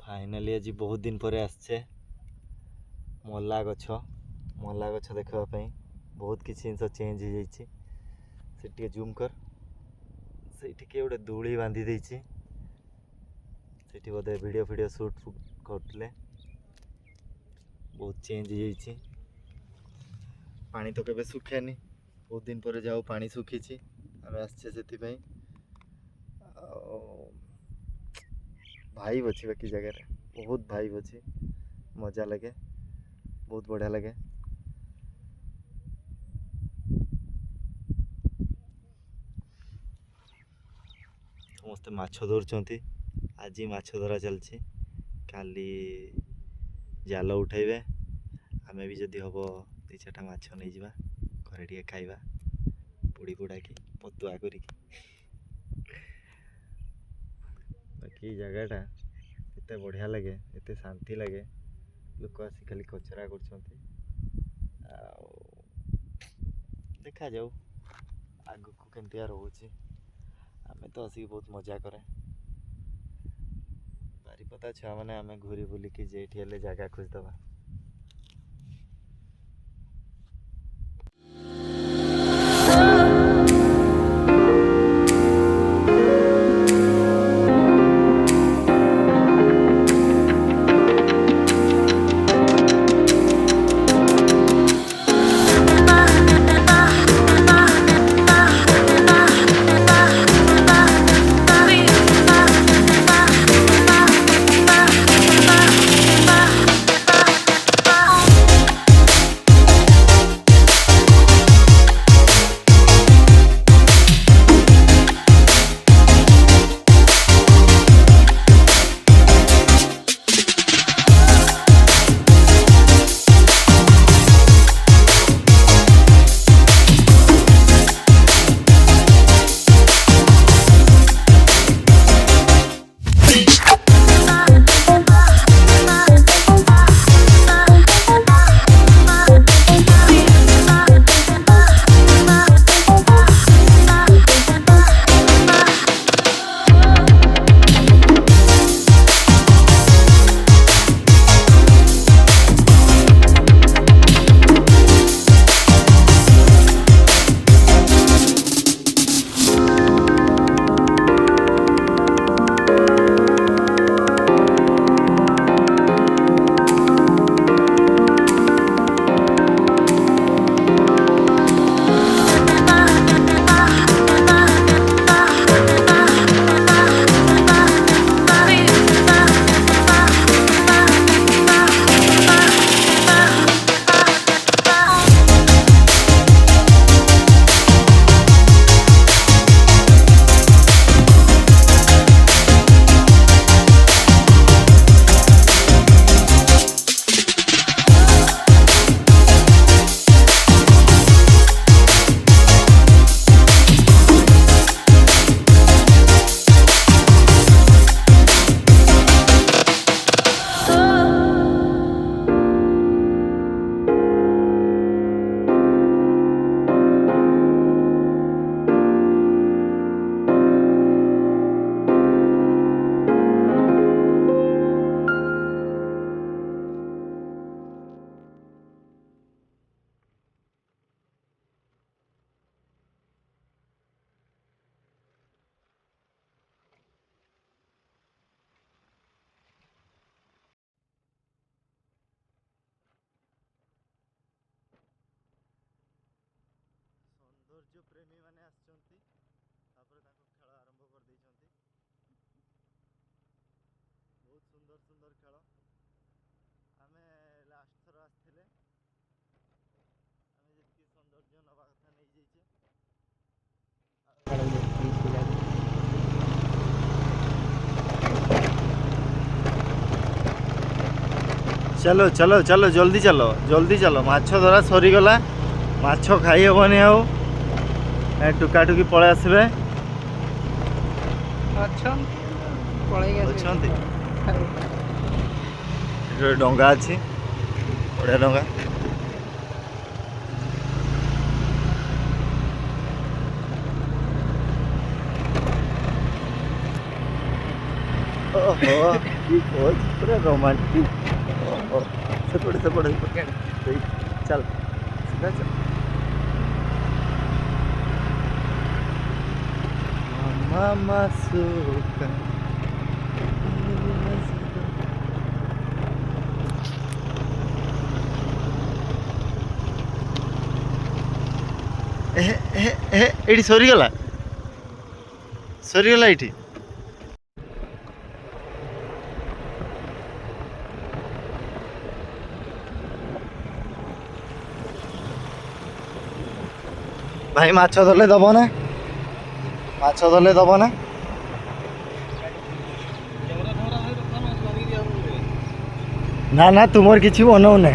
Finally आज बहुत दिन पर आसचे मल्ला गछ देखापी बहुत किसी जिन चेंज हो जाइए जूम कर से गोटे दूली बांधी देती बोधे वीडियो वीडियो शूट करते बहुत चेंज हो जाइए पानी तो केबे सुखेनी बहुत दिन पर जाओ पानी सुखी आम आसचे से भाई अच्छी बाकी जगह बहुत भाई अच्छी मजा लगे बहुत बढ़िया लगे समस्ते माछ धरुंच आज माछ धरा चलती काली जाल उठेबे आमे भी जदि हम दु चार्टा माछ नहीं जा घरे टे खाइबा पोड़ी पोड़ा की पतुआ करी बाकी जगहटा एत बढ़िया लगे एत शांति लगे लोक आसी खाली कचरा कर देखा जाऊ आग को केमती रोचे आमे तो आसिक बहुत मजा करे बारिपदा छुआ मैंने आम घूरी बुलिकी जेठी हेले जगह खोजदबा सौंदर्य प्रेमी माने आसचंती तापर ताको खेल आरंभ कर देइचंती बहुत सुंदर सुंदर खेल आमे लास्ट थर आसथिले आमे जति सौंदर्य नवा कथा नहीं जाइछे चलो चलो चलो जल्दी चलो माछ धरा सरी गला माछ खाई हेबनी आउ टुका टुकी पळे आसबे डंगा अच्छी बढ़िया डंगा ओहो बहुत पूरा रोमांटिक। सेपटे सेपटे चल सीधा चल। मामा सुका एटी सरीगला सरीगला एटी भाई माछ धरले दब ना माछ धरले दब ना ना ना तुमर किसी बनाऊ ना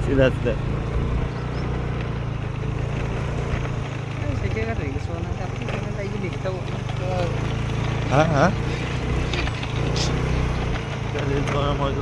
सीधा सीधा हाँ हाँ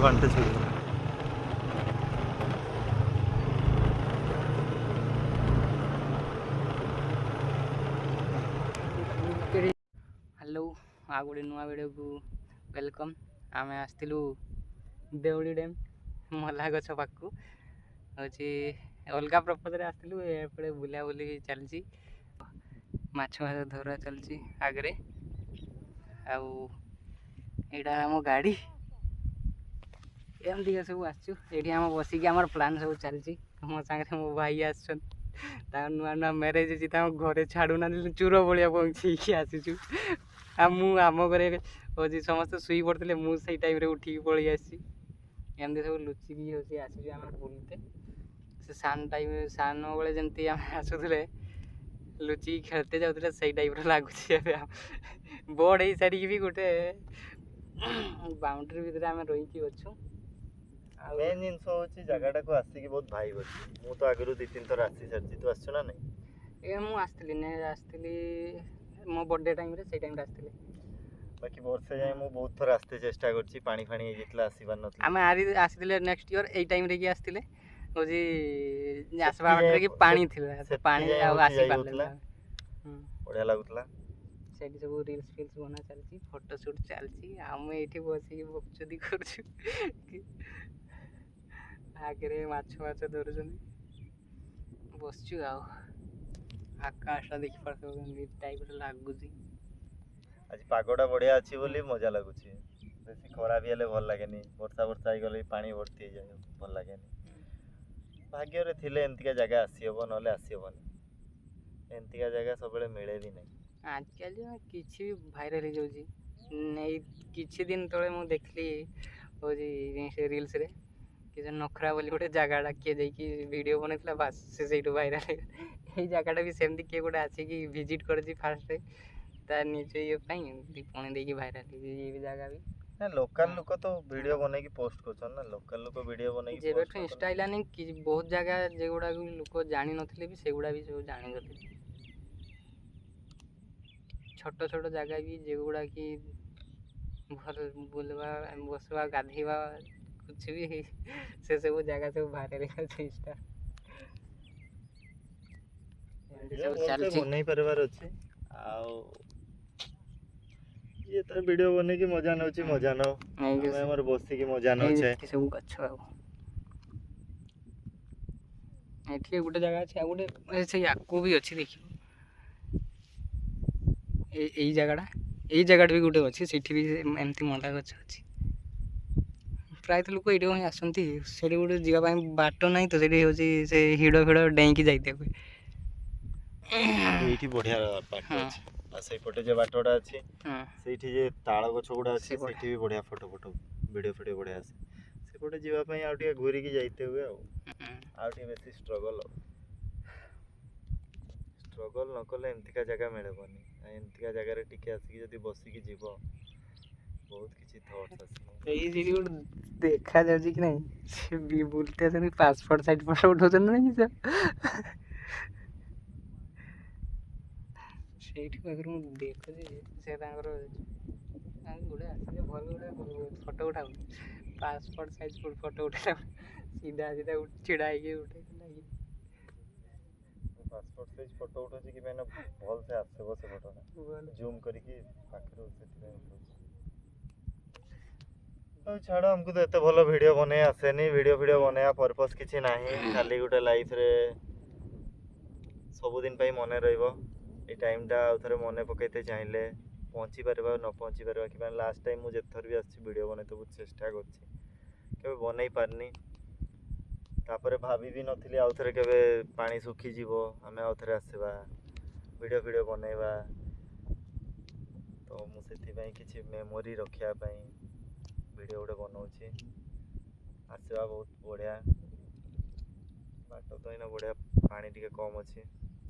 घंटे छोड़ हेलो आ गोटे नुआ वीडियो को वेलकम। आम आसलु देवड़ी डैम मला गछ पाखु हूँ अलग प्रपोजरे आसलु एपटे बुला बुली चलची माछ माछ धरा चलची आगरे आईटा आम गाड़ी एमती सब आसचु ये आम बसिक आम प्लान सब चलची मो सांगे मो भाई आसन नुआ नुआ मैरेज अच्छी घरे छाड़ूना चूर भाया पहुँची आसीचु आम घरे हूँ समस्त शुई पड़ते मुझे टाइम उठिक पलि आसी एमती सब लुचिकी हूँ आसीचु आम बुलते से सान टाइम सान बेले जमी आम आसुले लुचिकी खेलते जाते से टाइप लगुच बड़ हो सारी भी गोटे बाउंड्री भितर आम रही अच्छु मेन जिनस हूँ जगटा को आसिक बहुत भाई अच्छी मु तो आगु 2-3 थर आसी सारी तू आसु ना नहीं ए मुझे आसती मो बर्थडे टाइम रे से टाइम आसती बाकी वर्षे जाए मु बहुत थर आसते चेष्टा करछि पानी फानी हो जाइतला आसीबार नथि आमे आसीले नेक्स्ट ईयर ए टाइम रे की आसतिले होजी आसबा बाटरे की पानी थिला से पानी आसी पारले बढ़िया लागुतला सेठी सब रील्स फिल्स बना चलची फोटो शूट चलची हम एठी बसी बकचोदी करछु आगे माछ माछ धरुछन बसचु आकाश देखि पारछो टाइप लागुची आज पागोटा बढ़िया अच्छी बोली मजा लगुची बेसी खरा भी हेले भल लागेनी वर्षा वर्षा हो गले पानी भर्ती हो जाए भल लागेनी भाग्य रे थिले एंतिका जगह आसी हबो नले आसी हबोनी एंतिका जगह सबले मिले भी नहीं आजकल किसी भी भाइराल हो जाउची नहीं किछि दिन तले मु देखली होजी रील्स रे कि नखरा बोली गोटे जगह किए जाकि वीडियो बनैला बास से सेठू भाइराल यही जगहटा भी सेमती किए गोटे आसिक विजिट करछि फास्ट तार निज ये पुणी देखिए भाइराल ये भी जगह भी ना लोकल लोक तो वीडियो बनै की पोस्ट करछन ना लोकल लोक वीडियो बनै की जेबे इंस्टा आइलानी कि बहुत जगह जेगुडा लोक जानि नथिले भी सेगुडा भी सब जानि गले छोट छोट जगह भी जेगुडा कि भल बुलवा बसवा गाधीवा कुछ भी से सब जगह सब भाइराल करछि इंस्टा सब चलछि बनै परबार अछि आ ये तो वीडियो बने की मजा नउची मजा न हमर बसी की मजा न छै सब गछ एठी गोटे जगह छै गोटे से याकू भी अछि देखियो एई जगह भी गोटे अछि सेठी भी एमती मंडा गछ अछि प्राय तो लोक एठी ही आसंती सेठी गोटे जीवा ପାଇଁ बाटो नाही तो सेठी होची से हिडो फिडो डेई की जाइते हुए एठी बढ़िया बाटो अछि आ सही पटे जे बाटोडा अछि सेठी जे ताळ गछ गुडा अछि सेठी भी बढ़िया फोटो वीडियो बढ़िया आसे से कोटे जीवा ପାଇଁ आ टिके घुरी की जाइते हुए आ टिके बेसी स्ट्रगल न कले एमतिका जगह मिलबनी एमतिका जगह रे टिके आसी जदी बसी की जीवो बहुत किछि थॉट्स आसी ए जी देखा जाउची कि नहीं से भी बोलते हैं पासपोर्ट साइज फोटो उठाउछन नहीं सब ସେଇଠି ପାଖରୁ ମୁଁ ଦେଖୁଛି ସେ ତାଙ୍କର ଗୋଟେ ଆସିଲେ ଭଲ ଗୋଟେ ଫଟୋ ଉଠାଉ ପାସପୋର୍ଟ ସାଇଜ୍ ଫଟୋ ଉଠେଇଲା ସିଧା ଛିଡ଼ା ହେଇକି ଉଠେଇଥିଲା ପାସପୋର୍ଟ ସାଇଜ ଫଟୋ ଉଠଉଛି କି ମାନେ ଭଲସେ ଆସିବ ସେ ଫଟୋଟା ଜୁମ୍ କରିକି ପାଖରୁ ସେଥିପାଇଁ ଉଠଉଛି। ଆଉ ଛାଡ଼, ଆମକୁ ତ ଏତେ ଭଲ ଭିଡ଼ିଓ ବନେଇ ଆସେନି। ଭିଡ଼ିଓ ବନେଇବା ପର୍ପସ୍ କିଛି ନାହିଁ, ଖାଲି ଗୋଟେ ଲାଇଫରେ ସବୁଦିନ ପାଇଁ ମନେ ରହିବ। ଏଇ ଟାଇମ୍ଟା ଆଉ ଥରେ ମନେ ପକାଇତେ ଚାହିଁଲେ ପହଞ୍ଚି ପାରିବା ନ ପହଞ୍ଚି ପାରିବା, କି ମାନେ ଲାଷ୍ଟ ଟାଇମ୍ ମୁଁ ଯେତେଥର ବି ଆସିଛି ଭିଡ଼ିଓ ବନେଇତେ ବହୁତ ଚେଷ୍ଟା କରିଛି, କେବେ ବନେଇ ପାରିନି। ତାପରେ ଭାବି ବି ନଥିଲି ଆଉ ଥରେ କେବେ ପାଣି ଶୁଖିଯିବ ଆମେ ଆଉ ଥରେ ଆସିବା ଭିଡ଼ିଓ ବନେଇବା। ତ ମୁଁ ସେଥିପାଇଁ କିଛି ମେମୋରି ରଖିବା ପାଇଁ ଭିଡ଼ିଓ ଗୋଟେ ବନଉଛି। ଆସିବା ବହୁତ ବଢ଼ିଆ ବାଟ ତ ଏଇନା ବଢ଼ିଆ, ପାଣି ଟିକେ କମ୍ ଅଛି,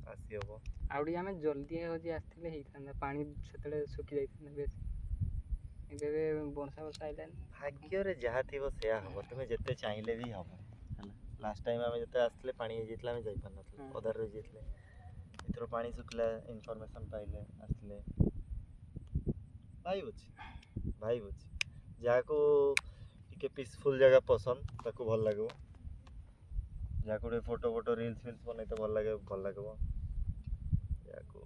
ଆସି ହେବ। ଆଉ ଟିକେ ଆମେ ଜଲ୍ଦି ହେଉଛି ଆସିଥିଲେ ହେଇଥାନ୍ତା, ପାଣି ସେତେବେଳେ ଶୁଖି ଯାଇଥାନ୍ତା ବେଶୀ। ଏବେ ବର୍ଷା ଆଇଲାନି। ଭାଗ୍ୟରେ ଯାହା ଥିବ ସେୟା ହେବ, ତୁମେ ଯେତେ ଚାହିଁଲେ ବି ହେବ ହେଲା। ଲାଷ୍ଟ ଟାଇମ୍ ଆମେ ଯେତେ ଆସିଥିଲେ ପାଣି ହେଇଯାଇଥିଲା, ଆମେ ଯାଇପାରିନଥିଲେ, ଅଧାରେ ରହିଯାଇଥିଲେ। ଏଥର ପାଣି ଶୁଖିଲା, ଇନଫର୍ମେସନ୍ ପାଇଲେ, ଆସିଲେ। ଭାଇବ୍ ଅଛି। ଯାହାକୁ ଟିକେ ପିସଫୁଲ୍ ଜାଗା ପସନ୍ଦ ତାକୁ ଭଲ ଲାଗିବ, ଯାହାକୁ ଟିକେ ଫଟୋ ରିଲ୍ସ ବନେଇତେ ଭଲ ଲାଗିବ। ଯାହାକୁ